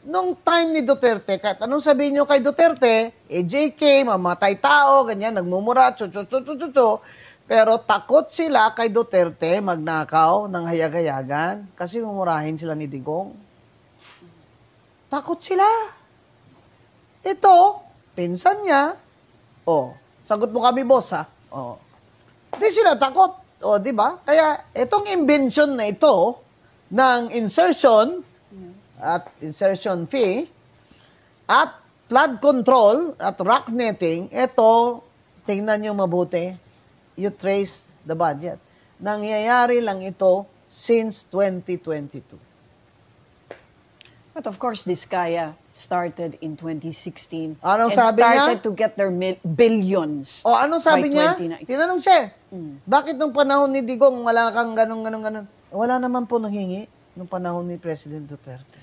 nung time ni Duterte, kahit anong sabihin nyo kay Duterte, JK, mamatay tao, ganyan, nagmumura, pero takot sila kay Duterte magnakaw ng hayag-hayagan kasi mumurahin sila ni Digong. Takot sila. Ito, pinsan niya, sagot mo kami, boss, ha? Hindi sila takot. Di ba? Kaya itong invention na ito ng insertion at insertion fee at flood control at rock netting, ito, tingnan nyo mabuti, you trace the budget. Nangyayari lang ito since 2022. But of course, Diskaya started in 2016 Anong and sabi started niya? to get their billions Anong sabi by niya? 2019. Tinanong siya, bakit nung panahon ni Digong wala kang ganun? Wala naman po nanghingi nung panahon ni President Duterte.